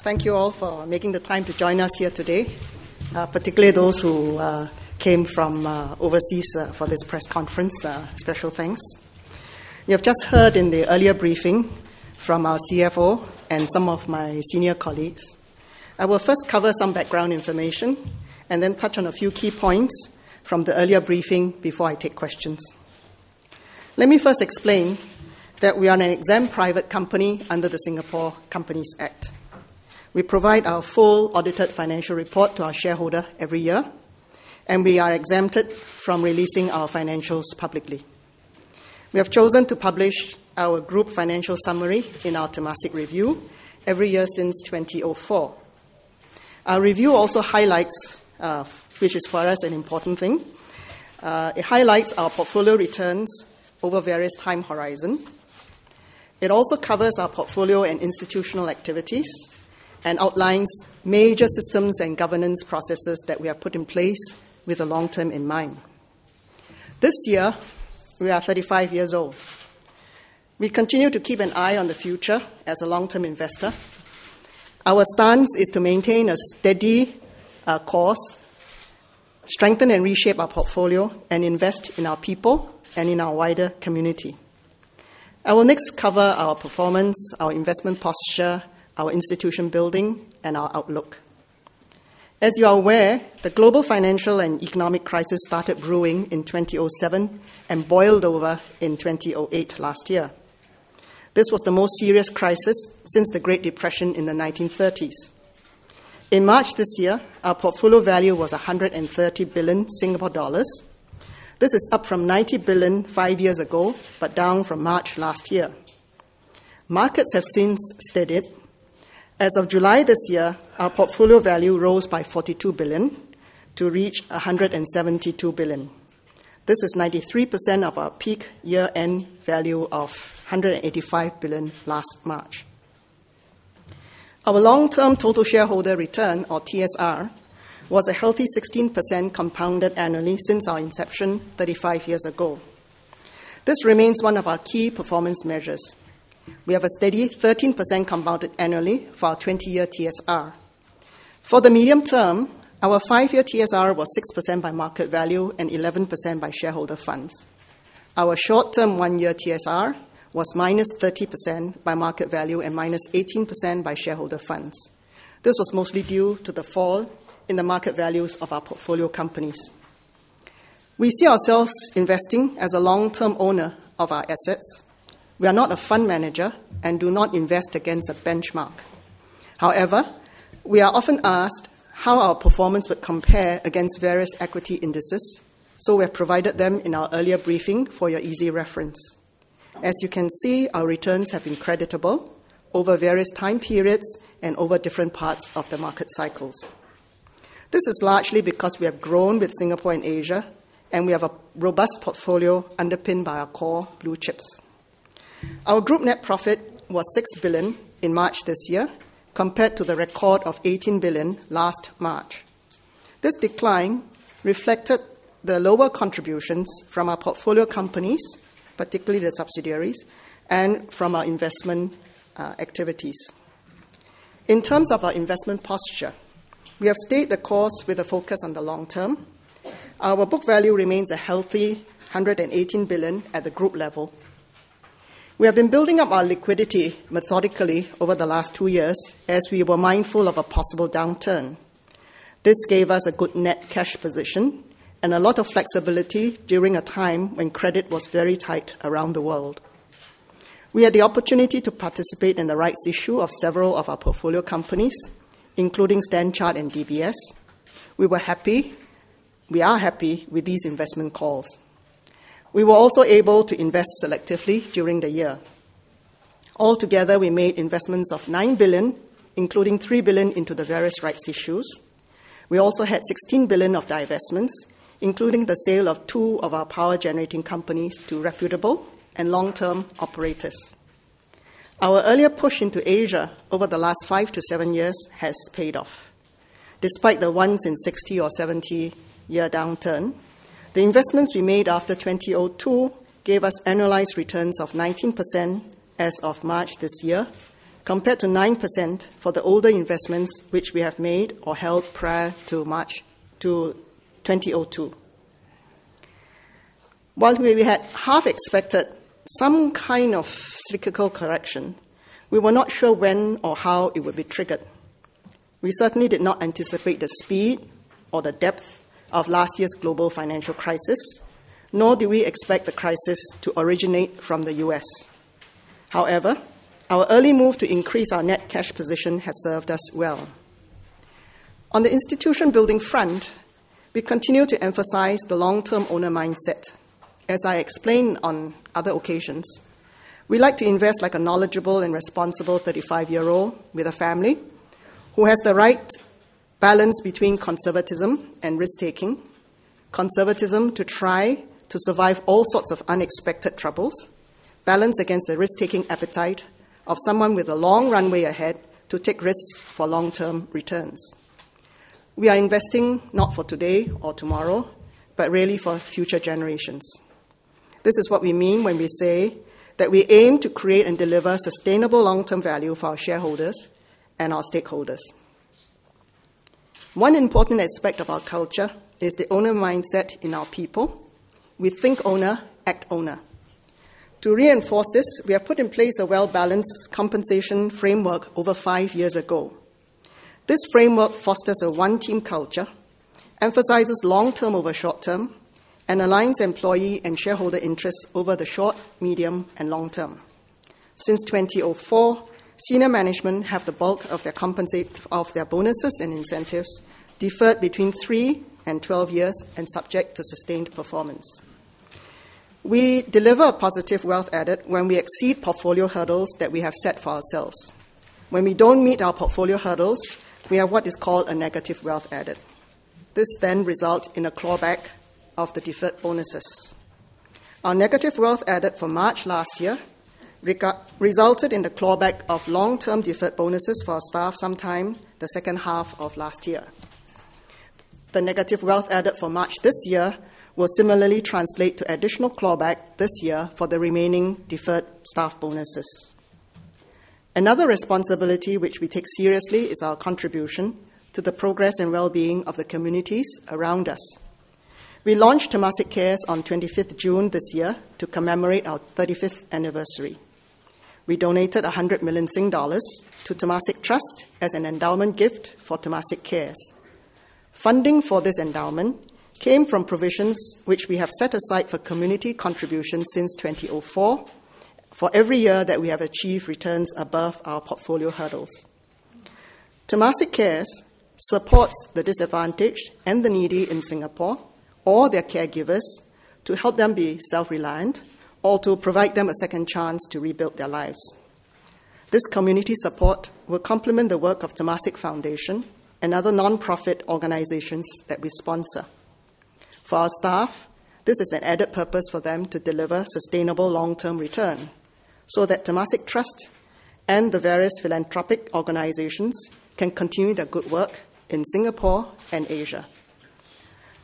Thank you all for making the time to join us here today, particularly those who came from overseas for this press conference. Special thanks. You have just heard in the earlier briefing from our CFO and some of my senior colleagues. I will first cover some background information and then touch on a few key points from the earlier briefing before I take questions. Let me first explain that we are an exempt private company under the Singapore Companies Act. We provide our full audited financial report to our shareholder every year, and we are exempted from releasing our financials publicly. We have chosen to publish our group financial summary in our Temasek review every year since 2004. Our review also highlights, which is for us an important thing, it highlights our portfolio returns over various time horizons. It also covers our portfolio and institutional activities and outlines major systems and governance processes that we have put in place with the long term in mind. This year, we are 35 years old. We continue to keep an eye on the future as a long-term investor. Our stance is to maintain a steady course, strengthen and reshape our portfolio, and invest in our people and in our wider community. I will next cover our performance, our investment posture, our institution building, and our outlook. As you are aware, the global financial and economic crisis started brewing in 2007 and boiled over in 2008 last year. This was the most serious crisis since the Great Depression in the 1930s. In March this year, our portfolio value was 130 billion Singapore dollars. This is up from 90 billion 5 years ago, but down from March last year. Markets have since steadied. As of July this year, our portfolio value rose by 42 billion to reach 172 billion. This is 93% of our peak year-end value of 185 billion last March. Our long-term total shareholder return, or TSR, was a healthy 16% compounded annually since our inception 35 years ago. This remains one of our key performance measures. We have a steady 13% compounded annually for our 20-year TSR. For the medium term, our 5-year TSR was 6% by market value and 11% by shareholder funds. Our short-term 1-year TSR was minus 30% by market value and minus 18% by shareholder funds. This was mostly due to the fall in the market values of our portfolio companies. We see ourselves investing as a long-term owner of our assets. We are not a fund manager and do not invest against a benchmark. However, we are often asked how our performance would compare against various equity indices, so we have provided them in our earlier briefing for your easy reference. As you can see, our returns have been creditable over various time periods and over different parts of the market cycles. This is largely because we have grown with Singapore and Asia, and we have a robust portfolio underpinned by our core blue chips. Our group net profit was 6 billion in March this year, compared to the record of 18 billion last March. This decline reflected the lower contributions from our portfolio companies, particularly the subsidiaries, and from our investment activities. In terms of our investment posture, we have stayed the course with a focus on the long term. Our book value remains a healthy 118 billion at the group level. We have been building up our liquidity methodically over the last 2 years as we were mindful of a possible downturn. This gave us a good net cash position and a lot of flexibility during a time when credit was very tight around the world. We had the opportunity to participate in the rights issue of several of our portfolio companies, including StanChart and DBS. We are happy with these investment calls. We were also able to invest selectively during the year. Altogether, we made investments of 9 billion, including 3 billion into the various rights issues. We also had 16 billion of divestments, including the sale of 2 of our power-generating companies to reputable and long-term operators. Our earlier push into Asia over the last 5 to 7 years has paid off. Despite the once-in-60 or 70-year downturn, the investments we made after 2002 gave us annualized returns of 19% as of March this year, compared to 9% for the older investments which we have made or held prior to March 2002. While we had half expected some kind of cyclical correction, we were not sure when or how it would be triggered. We certainly did not anticipate the speed or the depth of last year's global financial crisis, nor do we expect the crisis to originate from the US. However, our early move to increase our net cash position has served us well. On the institution building front, we continue to emphasize the long-term owner mindset. As I explained on other occasions, we like to invest like a knowledgeable and responsible 35-year-old with a family who has the right balance between conservatism and risk-taking, conservatism to try to survive all sorts of unexpected troubles, balance against the risk-taking appetite of someone with a long runway ahead to take risks for long-term returns. We are investing not for today or tomorrow, but really for future generations. This is what we mean when we say that we aim to create and deliver sustainable long-term value for our shareholders and our stakeholders. One important aspect of our culture is the owner mindset in our people. We think owner, act owner. To reinforce this, we have put in place a well-balanced compensation framework over 5 years ago. This framework fosters a one-team culture, emphasizes long-term over short-term, and aligns employee and shareholder interests over the short, medium, and long term. Since 2004, senior management have the bulk of their bonuses and incentives deferred between 3 and 12 years and subject to sustained performance. We deliver a positive wealth added when we exceed portfolio hurdles that we have set for ourselves. When we don't meet our portfolio hurdles, we have what is called a negative wealth added. This then results in a clawback of the deferred bonuses. Our negative wealth added for March last year resulted in the clawback of long-term deferred bonuses for our staff sometime the second half of last year. The negative wealth added for March this year will similarly translate to additional clawback this year for the remaining deferred staff bonuses. Another responsibility which we take seriously is our contribution to the progress and well-being of the communities around us. We launched Temasek Cares on 25th June this year to commemorate our 35th anniversary. We donated 100 million Sing dollars to Temasek Trust as an endowment gift for Temasek Cares. Funding for this endowment came from provisions which we have set aside for community contributions since 2004 for every year that we have achieved returns above our portfolio hurdles. Temasek Cares supports the disadvantaged and the needy in Singapore or their caregivers to help them be self-reliant or to provide them a second chance to rebuild their lives. This community support will complement the work of Temasek Foundation and other non-profit organizations that we sponsor. For our staff, this is an added purpose for them to deliver sustainable long-term return so that Temasek Trust and the various philanthropic organizations can continue their good work in Singapore and Asia.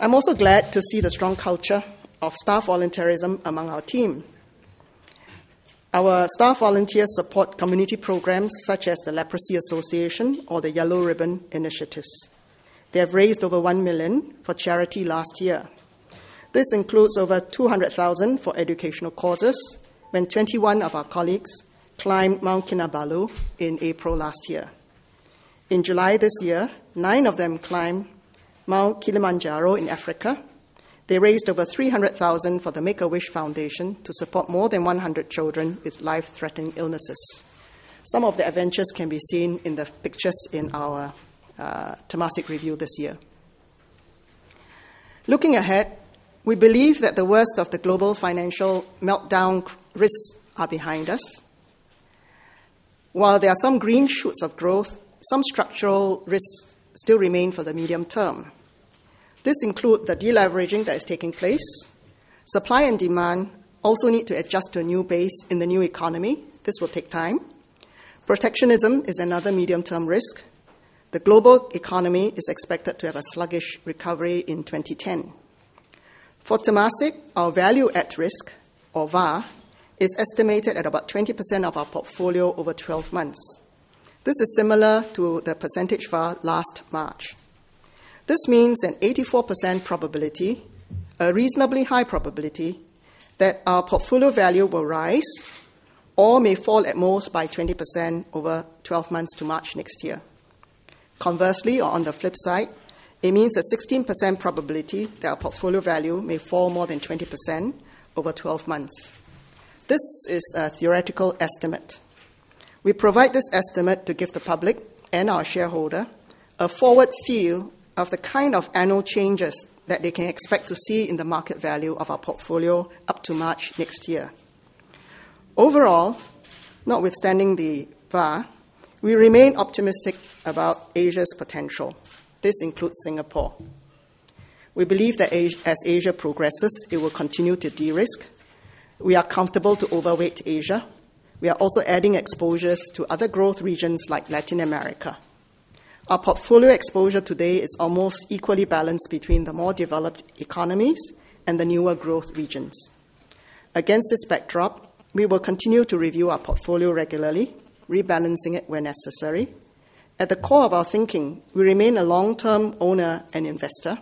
I'm also glad to see the strong culture of staff volunteerism among our team. Our staff volunteers support community programs such as the Leprosy Association or the Yellow Ribbon Initiatives. They have raised over $1 million for charity last year. This includes over $200,000 for educational causes when 21 of our colleagues climbed Mount Kinabalu in April last year. In July this year, 9 of them climbed Mount Kilimanjaro in Africa. They raised over $300,000 for the Make-A-Wish Foundation to support more than 100 children with life-threatening illnesses. Some of the adventures can be seen in the pictures in our Temasek review this year. Looking ahead, we believe that the worst of the global financial meltdown risks are behind us. While there are some green shoots of growth, some structural risks still remain for the medium term. This includes the deleveraging that is taking place. Supply and demand also need to adjust to a new base in the new economy. This will take time. Protectionism is another medium-term risk. The global economy is expected to have a sluggish recovery in 2010. For Temasek, our value at risk, or VAR, is estimated at about 20% of our portfolio over 12 months. This is similar to the percentage VaR last March. This means an 84% probability, a reasonably high probability, that our portfolio value will rise or may fall at most by 20% over 12 months to March next year. Conversely, or on the flip side, it means a 16% probability that our portfolio value may fall more than 20% over 12 months. This is a theoretical estimate. We provide this estimate to give the public and our shareholder a forward feel of the kind of annual changes that they can expect to see in the market value of our portfolio up to March next year. Overall, notwithstanding the VaR, we remain optimistic about Asia's potential. This includes Singapore. We believe that as Asia progresses, it will continue to de-risk. We are comfortable to overweight Asia. We are also adding exposures to other growth regions like Latin America. Our portfolio exposure today is almost equally balanced between the more developed economies and the newer growth regions. Against this backdrop, we will continue to review our portfolio regularly, rebalancing it where necessary. At the core of our thinking, we remain a long-term owner and investor,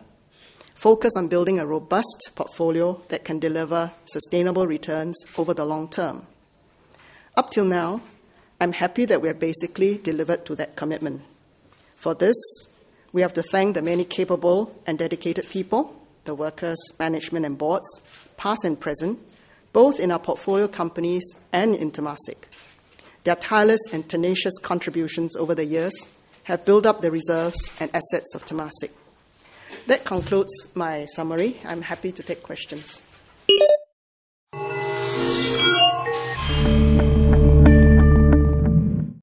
focused on building a robust portfolio that can deliver sustainable returns over the long term. Up till now, I'm happy that we have basically delivered to that commitment. For this, we have to thank the many capable and dedicated people, the workers, management, and boards, past and present, both in our portfolio companies and in Temasek. Their tireless and tenacious contributions over the years have built up the reserves and assets of Temasek. That concludes my summary. I'm happy to take questions.